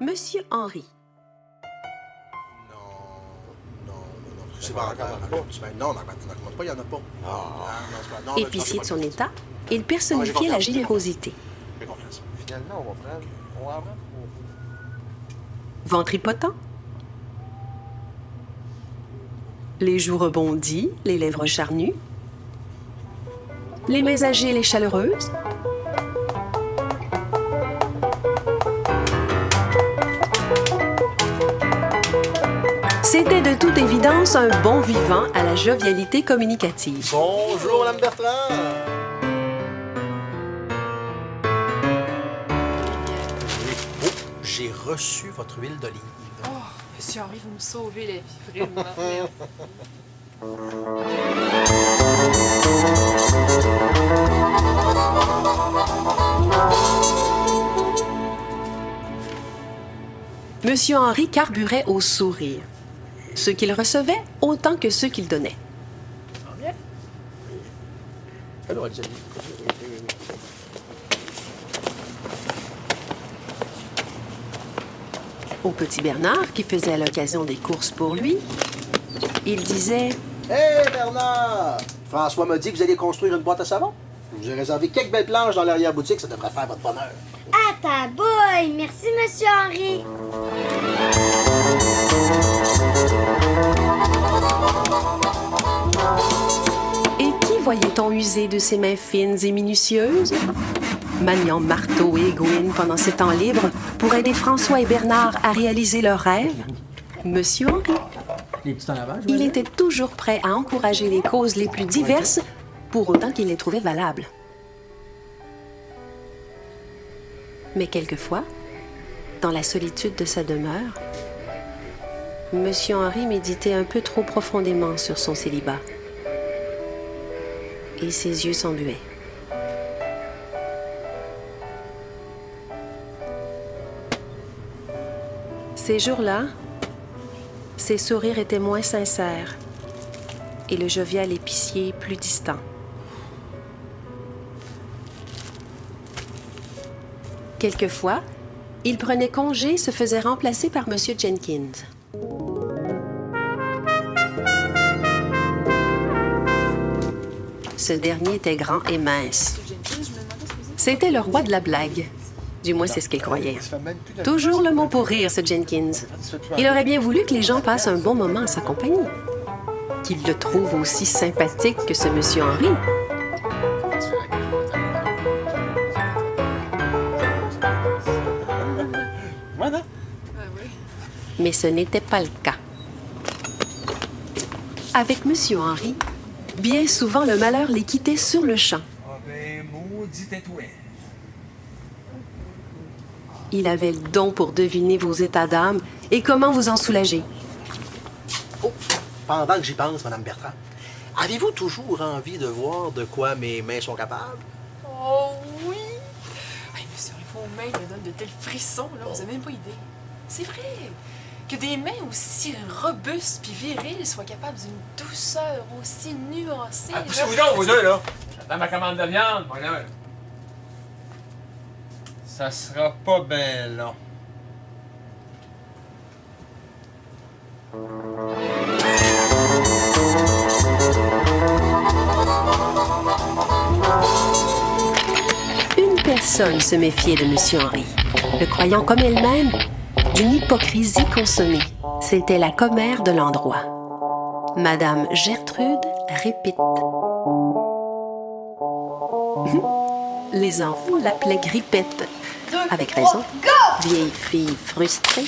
Monsieur Henry. C'est pas encore. Non, n'augmente pas, il n'y en a pas. Non, Épicier de son état, il personnifiait la générosité. J'ai confiance. Finalement, on va prendre. Ventripotent. Les joues rebondies, les lèvres charnues. Les mains agiles et chaleureuses. C'était de toute évidence un bon vivant à la jovialité communicative. Bonjour, Mme Bertrand. Oh, j'ai reçu votre huile d'olive. Oh, Monsieur Henry, vous me sauvez la vie, vraiment. Merci. Monsieur Henry carburait au sourire. Ceux qu'il recevait autant que ceux qu'il donnait. Bien. Alors, Jenny. Au petit Bernard, qui faisait à l'occasion des courses pour lui, il disait « Hé, Bernard! François m'a dit que vous alliez construire une boîte à savon. Je vous ai réservé quelques belles planches dans l'arrière-boutique, ça devrait faire votre bonheur. » Ah, ta boy! Merci, Monsieur Henry. Et qui voyait-on user de ses mains fines et minutieuses? Maniant marteau et aiguine pendant ses temps libres pour aider François et Bernard à réaliser leurs rêves, Monsieur Henry. Il était toujours prêt à encourager les causes les plus diverses, pour autant qu'il les trouvait valables. Mais quelquefois, dans la solitude de sa demeure, Monsieur Henry méditait un peu trop profondément sur son célibat. Et ses yeux s'embuaient. Ces jours-là, ses sourires étaient moins sincères et le jovial épicier plus distant. Quelquefois, il prenait congé et se faisait remplacer par M. Jenkins. Ce dernier était grand et mince. C'était le roi de la blague. Du moins, c'est ce qu'il croyait. Toujours le mot pour rire, ce Jenkins. Il aurait bien voulu que les gens passent un bon moment à sa compagnie. Qu'ils le trouvent aussi sympathique que ce Monsieur Henry. Mais ce n'était pas le cas. Avec Monsieur Henry, bien souvent le malheur les quittait sur le champ. Il avait le don pour deviner vos états d'âme et comment vous en soulager. Oh, pendant que j'y pense, Mme Bertrand, avez-vous toujours envie de voir de quoi mes mains sont capables? Oh oui! Hey, Monsieur Henry, vos mains me donnent de tels frissons, là, vous n'avez même pas idée. C'est vrai! Que des mains aussi robustes puis viriles soient capables d'une douceur aussi nuancée. Ah, poussez-vous donc, vous deux, là! J'attends ma commande de viande, mon gars. Ça sera pas bien long. Une personne se méfiait de Monsieur Henry, le croyant comme elle-même d'une hypocrisie consommée. C'était la commère de l'endroit, Madame Gertrude Répit. Les enfants l'appelaient Grippette, avec raison. Vieille fille frustrée,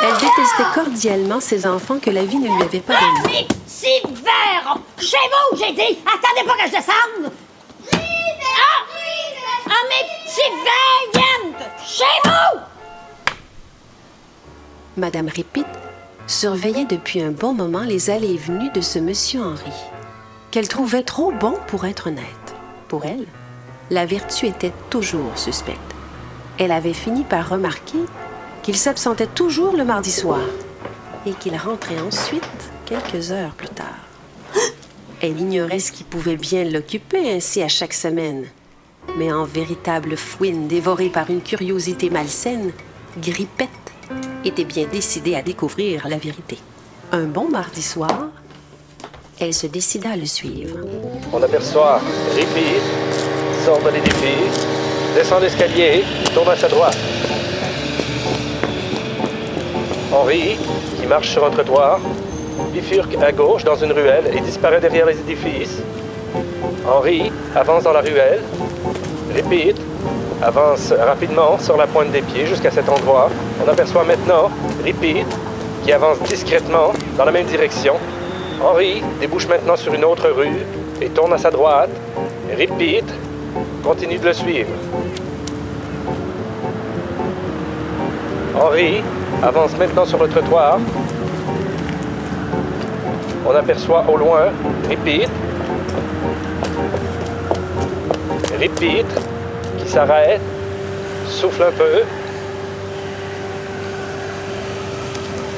elle détestait cordialement ses enfants que la vie ne lui avait pas donnés. Mes petits verres! Chez vous, j'ai dit! Attendez pas que je descende! Mes petits verres viennent! Chez vous! Madame Répit surveillait depuis un bon moment les allées et venues de ce Monsieur Henry, qu'elle trouvait trop bon pour être honnête. Pour elle, la vertu était toujours suspecte. Elle avait fini par remarquer qu'il s'absentait toujours le mardi soir et qu'il rentrait ensuite quelques heures plus tard. Elle ignorait ce qui pouvait bien l'occuper ainsi à chaque semaine. Mais en véritable fouine dévorée par une curiosité malsaine, Grippette était bien décidée à découvrir la vérité. Un bon mardi soir, elle se décida à le suivre. On aperçoit Repeat, sort de l'édifice, descend l'escalier, tourne à sa droite. Henri, qui marche sur un trottoir, bifurque à gauche dans une ruelle et disparaît derrière les édifices. Henri avance dans la ruelle. Repeat avance rapidement sur la pointe des pieds jusqu'à cet endroit. On aperçoit maintenant Repeat qui avance discrètement dans la même direction. Henri débouche maintenant sur une autre rue et tourne à sa droite. Repeat continue de le suivre. Henri avance maintenant sur le trottoir. On aperçoit au loin Repeat. Repeat qui s'arrête, souffle un peu,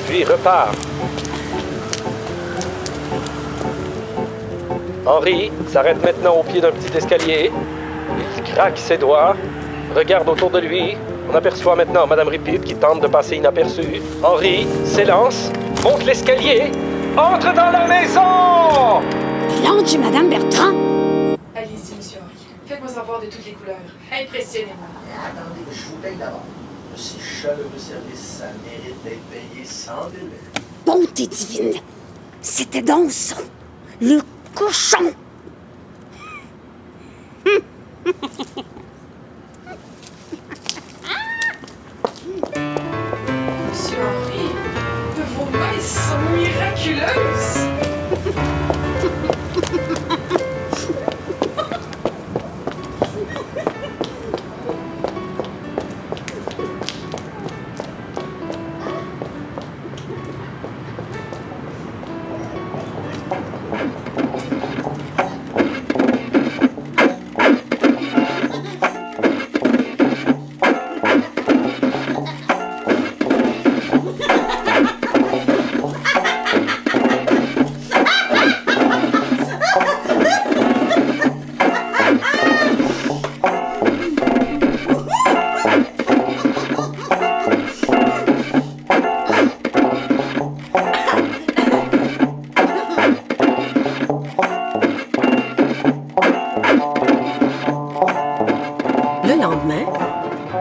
puis repart. Henri s'arrête maintenant au pied d'un petit escalier. Il craque ses doigts, regarde autour de lui. On aperçoit maintenant Madame Repeat qui tente de passer inaperçue. Henri s'élance, monte l'escalier, entre dans la maison! Il entre chez Madame Bertrand. Allez-y, monsieur Henri. Faites-moi savoir de toutes les couleurs. Impressionnez-moi. Attendez, je vous paye d'abord. De ces chaleureux services, ça mérite d'être payé sans délai. Bonté divine. C'était donc ça. Le cochon. Monsieur Henri, vos mains sont miraculeuses.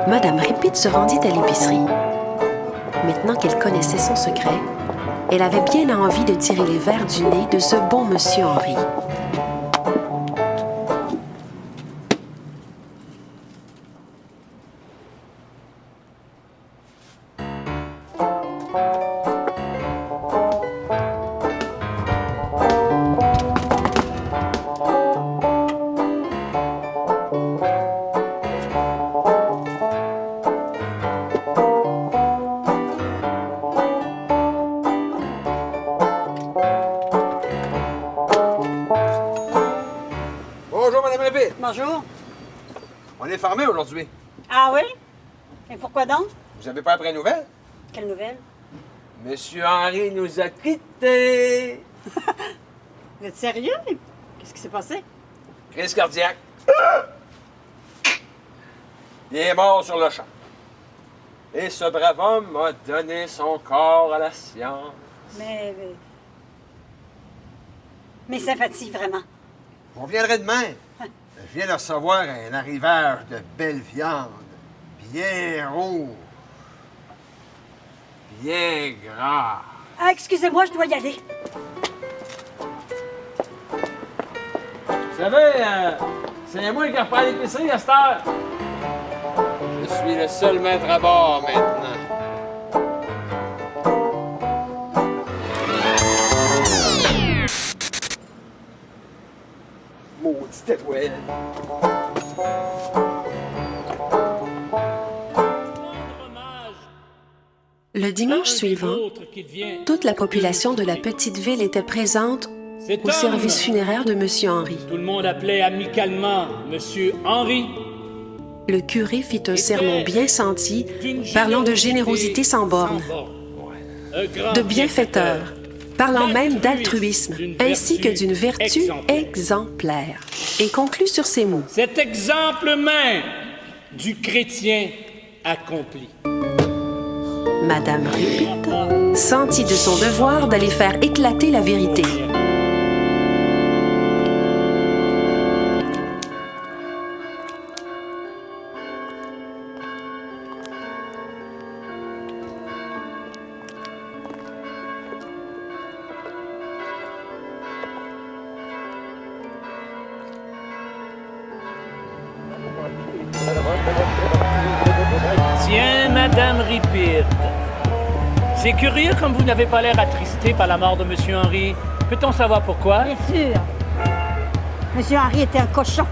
Madame Repeat se rendit à l'épicerie. Maintenant qu'elle connaissait son secret, elle avait bien envie de tirer les vers du nez de ce bon monsieur Henri. Bonjour, Madame Repeat. Bonjour. On est fermé aujourd'hui. Ah oui? Et pourquoi donc? Vous avez pas appris la nouvelle? Quelle nouvelle? Monsieur Henri nous a quittés. Vous êtes sérieux? Qu'est-ce qui s'est passé? Crise cardiaque. Il est mort sur le champ. Et ce brave homme a donné son corps à la science. Mais mes sympathies, vraiment. On viendrait demain. Je viens de recevoir un arrivage de belle viande. Bien rouge. Bien gras. Ah, excusez-moi, je dois y aller. Vous savez, c'est moi qui reprends l'épicerie à cette heure. Je suis le seul maître à bord maintenant. Maudite étoile. Le dimanche suivant, toute la population de la petite ville était présente au service funéraire de monsieur Henri. Tout le monde appelait amicalement monsieur Henri. Le curé fit un sermon bien senti, parlant de générosité sans borne, de bienfaiteur, parlant même d'altruisme, ainsi que d'une vertu exemplaire, et conclut sur ces mots. Cet exemple même du chrétien accompli. Madame Répite sentit de son devoir d'aller faire éclater la vérité. Tiens, Madame Ripide. C'est curieux comme vous n'avez pas l'air attristé par la mort de Monsieur Henry. Peut-on savoir pourquoi? Bien sûr. Monsieur Henry était un cochon.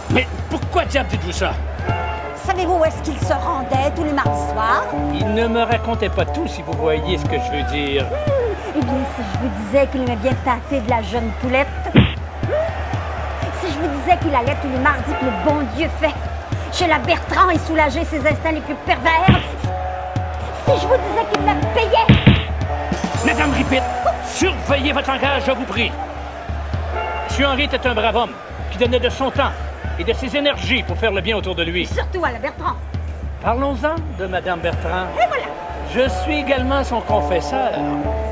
Mais pourquoi diable dites-vous ça? Savez-vous où est-ce qu'il se rendait tous les mardis soirs? Il ne me racontait pas tout, si vous voyez ce que je veux dire. Eh bien, si je vous disais qu'il aimait bien tâter de la jeune poulette. Si je vous disais qu'il allait tous les mardis que le bon Dieu fait chez la Bertrand et soulager ses instincts les plus pervers. Si je vous disais qu'il la payait. Madame Ripite, surveillez votre langage, je vous prie. Monsieur Henry était un brave homme qui donnait de son temps et de ses énergies pour faire le bien autour de lui. Surtout à la Bertrand. Parlons-en de Madame Bertrand. Et voilà. Je suis également son confesseur.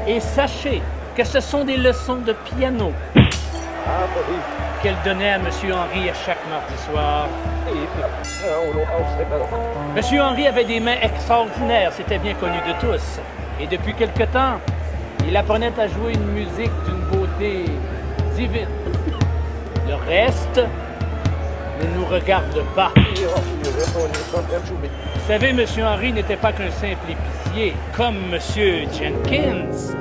Et sachez que ce sont des leçons de piano qu'elle donnait à Monsieur Henry à chaque mardi soir. Monsieur Henry avait des mains extraordinaires, c'était bien connu de tous. Et depuis quelque temps, il apprenait à jouer une musique d'une beauté divine. Le reste ne nous regarde pas. Vous savez, Monsieur Henry n'était pas qu'un simple épicier, comme Monsieur Jenkins.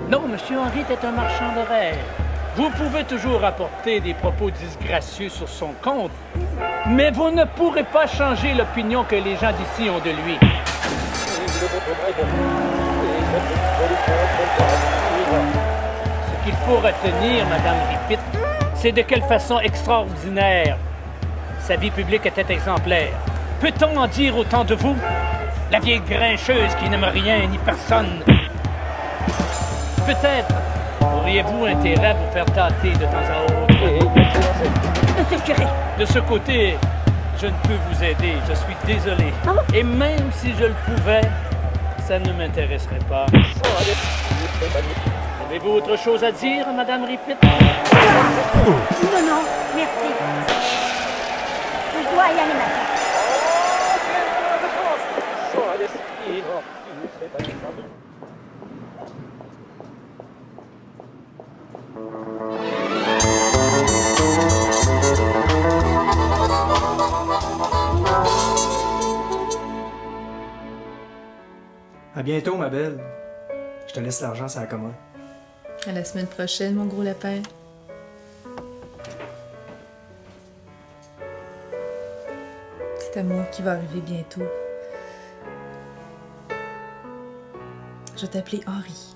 Non, Monsieur Henry était un marchand de rêves. Vous pouvez toujours apporter des propos disgracieux sur son compte, mais vous ne pourrez pas changer l'opinion que les gens d'ici ont de lui. Ce qu'il faut retenir, Madame Ripite, c'est de quelle façon extraordinaire sa vie publique était exemplaire. Peut-on en dire autant de vous? La vieille grincheuse qui n'aime rien ni personne. Peut-être auriez-vous intérêt à vous faire tâter de temps à autre. Monsieur le curé. De ce côté, je ne peux vous aider, je suis désolé. Et même si je le pouvais, ça ne m'intéresserait pas. Avez-vous autre chose à dire, Madame Ripite? Non, non, merci. Je dois y aller maintenant. À bientôt, ma belle. Je te laisse l'argent sur la commode. À la semaine prochaine, mon gros lapin. Petit amour qui va arriver bientôt. Je vais t'appeler Henri.